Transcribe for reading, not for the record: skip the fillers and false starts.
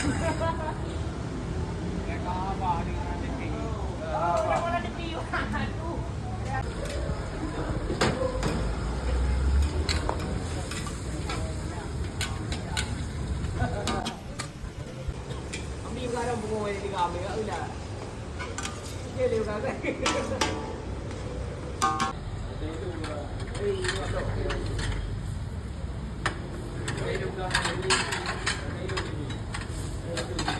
Kaya kakabahan natin eh. Oo, wala ni Pio. Ang biyo ka ng bungo ngayon, hindi kami nga ula. Sige, liw ka ka. Ay, ano? Ay, liw ka. Ay, liw ka.